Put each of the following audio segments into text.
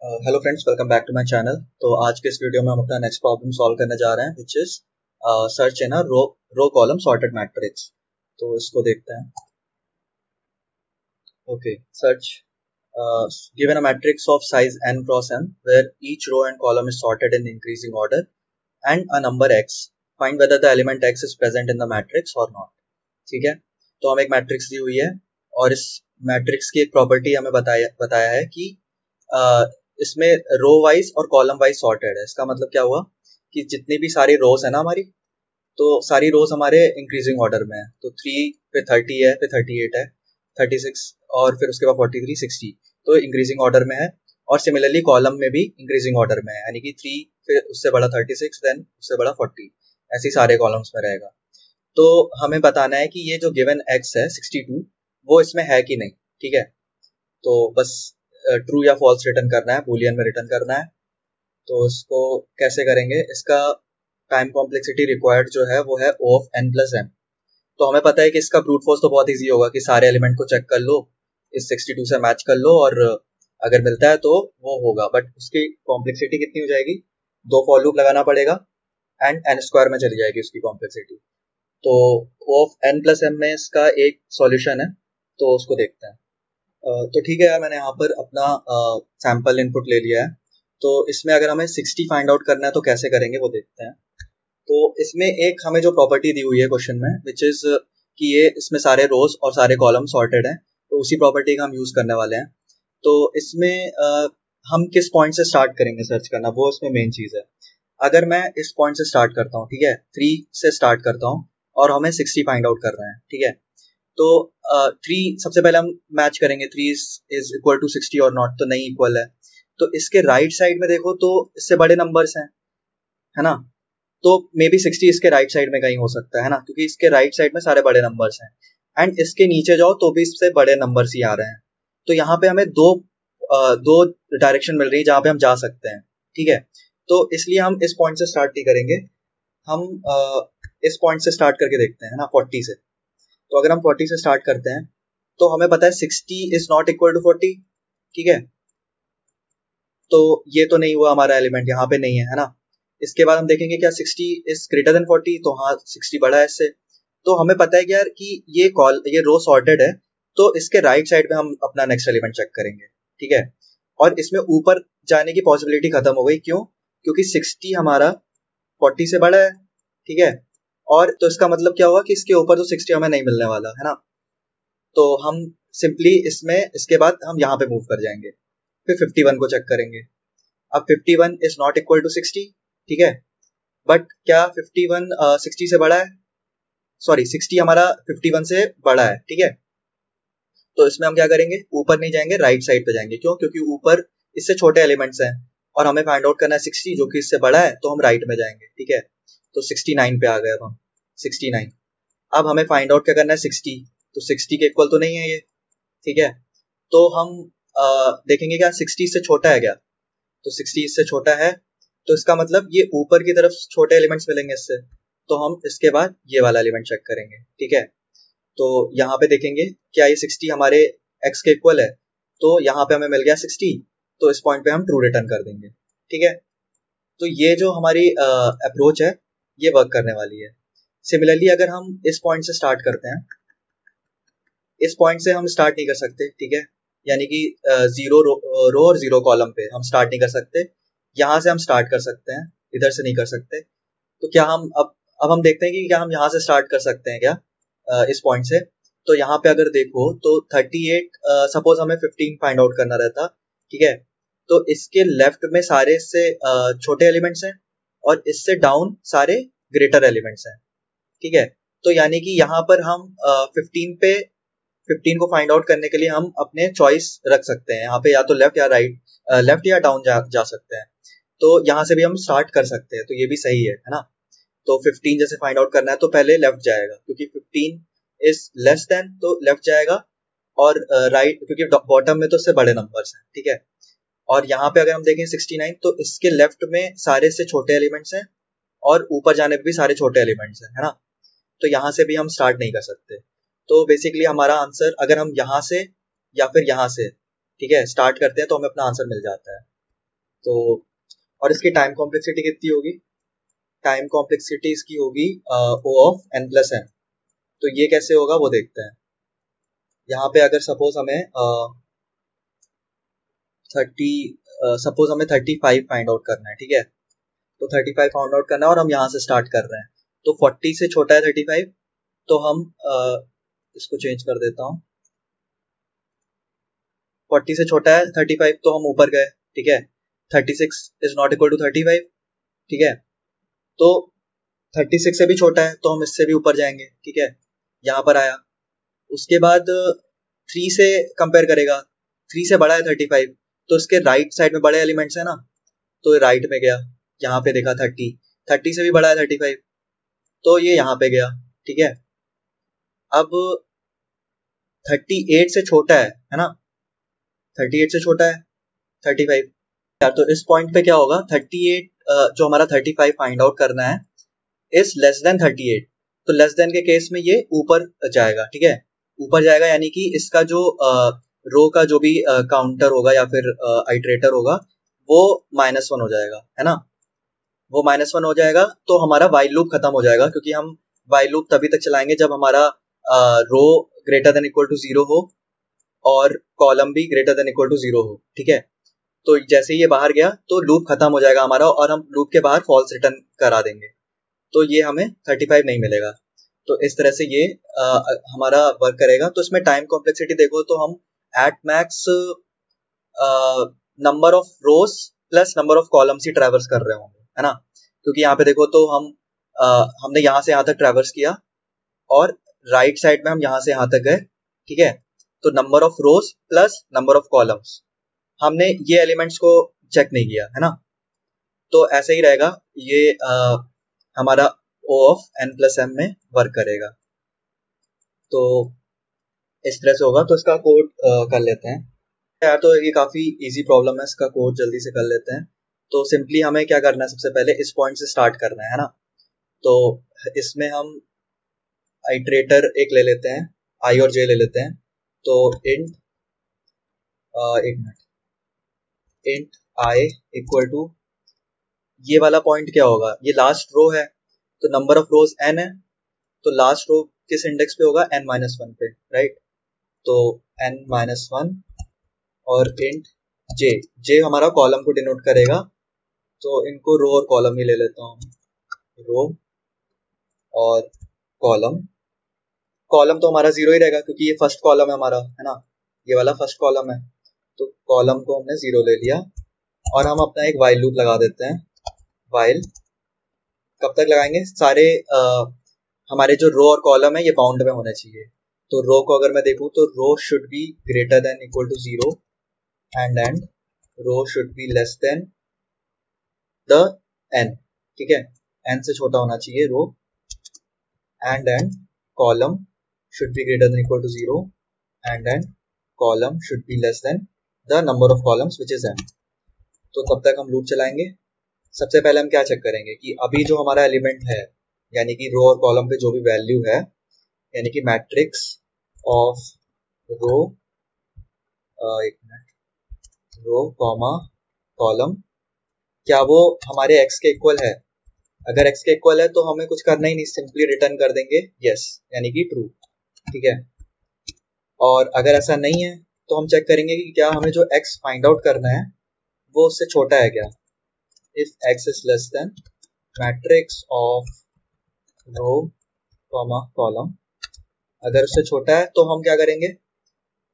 Hello friends, welcome back to my channel. तो आज के इस वीडियो में हम अपना नेक्स्ट प्रॉब्लम सॉल्व करने जा रहे हैं, which is search in a row column sorted matrix. तो इसको देखते हैं। Okay, search given a matrix of size n cross n where each row and column is sorted in increasing order and a number x, find whether the element x is present in the matrix or not। ठीक है, तो हमें एक matrix दी हुई है और इस matrix की एक प्रॉपर्टी हमें बताया है कि इसमें रो वाइज और कॉलम वाइज सॉर्टेड है। इसका मतलब क्या हुआ कि जितनी भी सारी रोज है ना हमारी, तो सारी रोज हमारे इंक्रीजिंग ऑर्डर में है। तो 3 पे 30 है, पे 38 है, 36 और फिर उसके बाद 43, 60, तो इंक्रीजिंग ऑर्डर में है। और सिमिलरली कॉलम में भी इंक्रीजिंग ऑर्डर में है, यानी कि 3 फिर उससे बड़ा 36, देन उससे बड़ा 40, ऐसे सारे कॉलम्स में रहेगा। तो हमें बताना है कि ये जो गिवन x है 62 वो इसमें है कि नहीं। ठीक है, तो बस ट्रू या फॉल्स रिटर्न करना है, बूलियन में रिटर्न करना है। तो इसको कैसे करेंगे, इसका टाइम कॉम्प्लेक्सिटी रिक्वायर्ड जो है वो है O of n plus m। तो हमें पता है कि इसका ब्रूट फोर्स तो बहुत इजी होगा कि सारे एलिमेंट को चेक कर लो, इस 62 से मैच कर लो और अगर मिलता है तो वो होगा। बट उसकी कॉम्प्लेक्सिटी कितनी हो जाएगी, 2 फॉर लूप लगाना पड़ेगा एंड n स्क्वायर में चली जाएगी उसकी कॉम्प्लेक्सिटी। तो O of n plus m में इसका एक सॉल्यूशन है, तो उसको देखते हैं। तो ठीक है यार, मैंने यहाँ पर अपना सैंपल इनपुट ले लिया है। तो इसमें अगर हमें 60 फाइंड आउट करना है तो कैसे करेंगे वो देखते हैं। तो इसमें एक हमें जो प्रॉपर्टी दी हुई है क्वेश्चन में, विच इज कि ये इसमें सारे रोज और सारे कॉलम सॉर्टेड हैं, तो उसी प्रॉपर्टी का हम यूज करने वाले हैं। तो इसमें हम किस पॉइंट से स्टार्ट करेंगे सर्च करना, वो इसमें मेन चीज है। अगर मैं इस पॉइंट से स्टार्ट करता हूँ, ठीक है, 3 से स्टार्ट करता हूँ और हमें 60 फाइंड आउट करना है। ठीक है, तो 3 सबसे पहले हम मैच करेंगे, 3 इज इक्वल टू 60 और नॉट, तो नहीं इक्वल है। तो इसके राइट साइड में देखो तो इससे बड़े नंबर्स हैं, है ना। तो मे बी 60 इसके राइट साइड में कहीं हो सकता है ना, क्योंकि इसके राइट साइड में सारे बड़े नंबर्स हैं। एंड इसके नीचे जाओ तो भी इससे बड़े नंबर्स ही आ रहे हैं। तो यहाँ पे हमें दो डायरेक्शन मिल रही है जहाँ पे हम जा सकते हैं। ठीक है, तो इसलिए हम इस पॉइंट से स्टार्ट नहीं करेंगे, हम इस पॉइंट से स्टार्ट करके देखते हैं ना, 40 से। तो अगर हम 40 से स्टार्ट करते हैं तो हमें पता है 60 इज नॉट इक्वल टू 40। ठीक है, तो ये तो नहीं हुआ, हमारा एलिमेंट यहाँ पे नहीं है ना। इसके बाद हम देखेंगे क्या 60 इज ग्रेटर देन 40, तो हाँ 60 बड़ा है इससे। तो हमें पता है कि यार कि ये रो सॉर्टेड है, तो इसके राइट साइड में हम अपना नेक्स्ट एलिमेंट चेक करेंगे। ठीक है, और इसमें ऊपर जाने की पॉसिबिलिटी खत्म हो गई, क्यों? क्योंकि 60 हमारा 40 से बड़ा है। ठीक है, और तो इसका मतलब क्या हुआ कि इसके ऊपर तो 60 हमें नहीं मिलने वाला है ना। तो हम सिंपली इसमें इसके बाद हम यहाँ पे मूव कर जाएंगे, फिर 51 को चेक करेंगे। अब 51 इज नॉट इक्वल टू 60। ठीक है, बट क्या 51 60 से बड़ा है? सॉरी, 60 हमारा 51 से बड़ा है। ठीक है, तो इसमें हम क्या करेंगे, ऊपर नहीं जाएंगे, राइट साइड पे जाएंगे। क्यों? क्योंकि ऊपर इससे छोटे एलिमेंट्स हैं और हमें फाइंड आउट करना है 60 जो कि इससे बड़ा है, तो हम राइट में जाएंगे। ठीक है, तो 69 पे आ गए अब हम, 69। अब हमें फाइंड आउट क्या करना है, 60। तो 60 के इक्वल तो नहीं है ये। ठीक है, तो हम देखेंगे क्या 60 से छोटा है क्या। तो 60 इससे छोटा है, तो इसका मतलब ये ऊपर की तरफ छोटे एलिमेंट्स मिलेंगे इससे। तो हम इसके बाद ये वाला एलिमेंट चेक करेंगे। ठीक है, तो यहाँ पे देखेंगे क्या ये 60 हमारे x के इक्वल है, तो यहाँ पे हमें मिल गया 60, तो इस पॉइंट पे हम ट्रू रिटर्न कर देंगे। ठीक है, तो ये जो हमारी अप्रोच है ये वर्क करने वाली है। सिमिलरली अगर हम इस पॉइंट से स्टार्ट करते हैं, इस पॉइंट से हम स्टार्ट नहीं कर सकते। ठीक है, यानी कि 0 रो और 0 कॉलम पे हम स्टार्ट नहीं कर सकते। यहाँ से हम स्टार्ट कर सकते हैं, इधर से नहीं कर सकते। तो क्या हम अब हम देखते हैं कि क्या हम यहाँ से स्टार्ट कर सकते हैं क्या, इस पॉइंट से। तो यहाँ पे अगर देखो तो 38, सपोज हमें 15 फाइंड आउट करना रहता। ठीक है, तो इसके लेफ्ट में सारे इससे छोटे एलिमेंट्स हैं और इससे डाउन सारे ग्रेटर एलिमेंट्स हैं। ठीक है, तो यानी कि यहाँ पर हम 15 को फाइंड आउट करने के लिए हम अपने चॉइस रख सकते हैं। यहाँ पे या तो लेफ्ट या राइट, लेफ्ट या डाउन जा सकते हैं। तो यहाँ से भी हम स्टार्ट कर सकते हैं, तो ये भी सही है ना। तो 15 जैसे फाइंड आउट करना है तो पहले लेफ्ट जाएगा, क्योंकि 15 इज लेस देन, तो लेफ्ट जाएगा। और राइट क्योंकि बॉटम में तो उससे बड़े नंबर्स हैं। ठीक है, और यहाँ पे अगर हम देखें 69, तो इसके लेफ्ट में सारे से छोटे एलिमेंट्स हैं और ऊपर जाने पे भी सारे छोटे एलिमेंट्स हैं, है ना। तो यहाँ से भी हम स्टार्ट नहीं कर सकते। तो बेसिकली हमारा आंसर, अगर हम यहाँ से या फिर यहाँ से, ठीक है, स्टार्ट करते हैं तो हमें अपना आंसर मिल जाता है। तो और इसकी टाइम कॉम्प्लेक्सिटी कितनी होगी? टाइम कॉम्प्लेक्सिटी इसकी होगी O of n plus m। तो ये कैसे होगा वो देखते हैं। यहाँ पे अगर सपोज हमें 35 फाइंड आउट करना है, ठीक है, तो 35 फाइंड आउट करना है और हम यहाँ से स्टार्ट कर रहे हैं। तो 40 से छोटा है 35, तो हम इसको चेंज कर देता हूँ। 40 से छोटा है 35 तो हम ऊपर गए, ठीक है। 36 इज नॉट इक्वल टू 35, ठीक है। तो 36 से भी छोटा है तो हम इससे भी ऊपर जाएंगे, ठीक है, यहाँ पर आया। उसके बाद 3 से कंपेयर करेगा, 3 से बड़ा है 35, तो इसके राइट साइड में बड़े एलिमेंट्स है ना, तो राइट में गया, यहाँ पे देखा 30 से भी बड़ा है 35, तो ये यहाँ पे गया, ठीक है। अब 38 से छोटा है ना, 38 से छोटा है 35 यार, तो इस पॉइंट पे क्या होगा, 38 जो हमारा 35 फाइंड आउट करना है इज लेस देन 38। तो लेस देन के केस में ये ऊपर जाएगा, ठीक है, ऊपर जाएगा, यानी कि इसका जो रो का जो भी काउंटर होगा या फिर आइटरेटर होगा वो -1 हो जाएगा, है ना, वो -1 हो जाएगा। तो हमारा वाइल लूप खत्म हो जाएगा, क्योंकि हम वाइल लूप तभी तक चलाएंगे जब हमारा रो ग्रेटर देन इक्वल टू 0 हो और कॉलम भी ग्रेटर देन इक्वल टू 0 हो, ठीक है। तो जैसे ही ये बाहर गया तो लूप खत्म हो जाएगा हमारा और हम लूप के बाहर फॉल्स रिटर्न करा देंगे, तो ये हमें 35 नहीं मिलेगा। तो इस तरह से ये हमारा वर्क करेगा। तो इसमें टाइम कॉम्प्लेक्सिटी देखो तो हम at max number of rose plus number of columns he traverse कर रहे होंगे, है ना, क्योंकि यहाँ पे देखो तो हमने यहाँ से यहाँ तक ट्रैवर्स किया और राइट साइड में हम यहाँ से यहाँ तक गए, ठीक है। तो number of rose plus number of columns, हमने ये एलिमेंट्स को चेक नहीं किया, है ना। तो ऐसे ही रहेगा ये हमारा O of n plus m में वर्क करेगा। तो इस तरह से होगा। तो इसका कोड कर लेते हैं यार। तो ये काफी इजी प्रॉब्लम है, इसका कोड जल्दी से कर लेते हैं। तो सिंपली हमें क्या करना है, सबसे पहले इस पॉइंट से स्टार्ट करना है ना। तो इसमें हम आइटरेटर एक ले लेते हैं, i और j ले लेते हैं। तो इंट एक minute, int i equal to, ये वाला पॉइंट क्या होगा, ये लास्ट रो है, तो नंबर ऑफ रोज n है, तो लास्ट रो किस इंडेक्स पे होगा, n-1 पे, राइट। तो n-1 और इंट j हमारा कॉलम को डिनोट करेगा। तो इनको रो और कॉलम ही ले लेता हूँ, रो और कॉलम। कॉलम तो हमारा 0 ही रहेगा क्योंकि ये फर्स्ट कॉलम है हमारा, है ना, ये वाला फर्स्ट कॉलम है। तो कॉलम को हमने 0 ले लिया और हम अपना एक वाइल लूप लगा देते हैं। वाइल कब तक लगाएंगे, सारे हमारे जो रो और कॉलम है ये बाउंड में होने चाहिए। तो रो को अगर मैं देखूं तो row should be greater than equal to 0 and row should be less than the n, ठीक है, n से छोटा होना चाहिए row, and column should be greater than equal to 0 and column should be less than the number of columns which is n। तो तब तक हम लूप चलाएंगे। सबसे पहले हम क्या चेक करेंगे कि अभी जो हमारा एलिमेंट है, यानी कि रो और कॉलम पे जो भी वैल्यू है, यानी कि मैट्रिक्स ऑफ रो, एक मिनट, रो कॉमा कॉलम, क्या वो हमारे x के इक्वल है। अगर x के इक्वल है तो हमें कुछ करना ही नहीं, सिंपली रिटर्न कर देंगे यस, यानी कि ट्रू, ठीक है। और अगर ऐसा नहीं है तो हम चेक करेंगे कि क्या हमें जो x फाइंड आउट करना है वो उससे छोटा है क्या। If x is less than matrix of row comma column, अगर उससे छोटा है तो हम क्या करेंगे,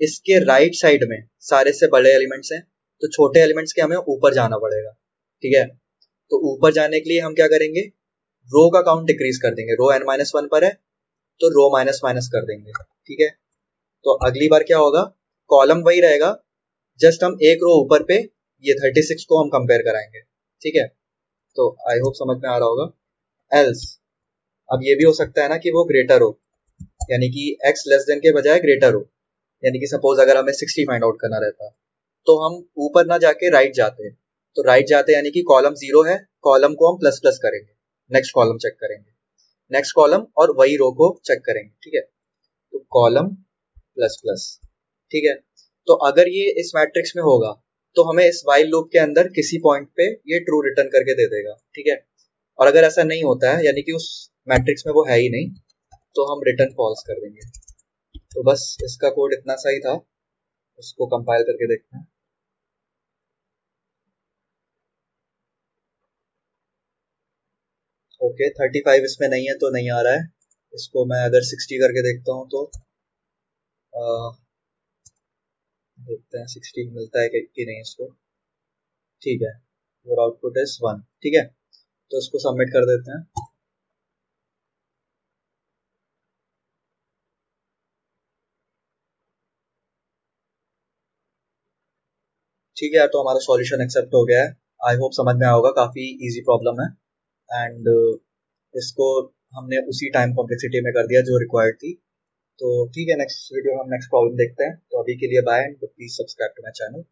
इसके राइट साइड में सारे से बड़े एलिमेंट्स हैं, तो छोटे एलिमेंट्स के हमें ऊपर जाना पड़ेगा, ठीक है। तो ऊपर जाने के लिए हम क्या करेंगे, रो का काउंट डिक्रीज कर देंगे। रो n-1 पर है तो रो माइनस माइनस कर देंगे, ठीक है। तो अगली बार क्या होगा, कॉलम वही रहेगा, जस्ट हम एक रो ऊपर पे ये 36 को हम कंपेयर कराएंगे, ठीक है। तो आई होप समझ में आ रहा होगा। एल्स, अब ये भी हो सकता है ना कि वो ग्रेटर हो, यानी कि x लेस देन के बजाय ग्रेटर हो, यानी कि सपोज अगर हमें 60 फाइंड आउट करना रहता तो हम ऊपर ना जाके राइट जाते, तो राइट जाते यानी कि कॉलम 0 है, कॉलम को हम प्लस प्लस करेंगे, नेक्स्ट कॉलम चेक करेंगे, नेक्स्ट कॉलम और वही रो को चेक करेंगे, ठीक है। तो कॉलम प्लस प्लस, ठीक है। तो अगर ये इस मैट्रिक्स में होगा तो हमें इस while लूप के अंदर किसी पॉइंट पे ये ट्रू रिटर्न करके दे देगा, ठीक है। और अगर ऐसा नहीं होता है, यानी कि उस मैट्रिक्स में वो है ही नहीं, तो हम रिटर्न फॉल्स कर देंगे। तो बस इसका कोड इतना सा ही था, उसको कंपाइल करके देखते हैं। ओके 35 इसमें नहीं है तो नहीं आ रहा है। इसको मैं अगर 60 करके देखता हूँ तो देखते हैं 16 मिलता है कि नहीं इसको। ठीक है, योर आउटपुट इज 1, ठीक है। तो इसको सबमिट कर देते हैं। ठीक है, तो हमारा सॉल्यूशन एक्सेप्ट हो गया है। आई होप समझ में आया होगा, काफ़ी इजी प्रॉब्लम है। एंड इसको हमने उसी टाइम कॉम्प्लेक्सिटी में कर दिया जो रिक्वायर्ड थी। तो ठीक है, नेक्स्ट वीडियो में हम नेक्स्ट प्रॉब्लम देखते हैं। तो अभी के लिए bye and please subscribe to my channel.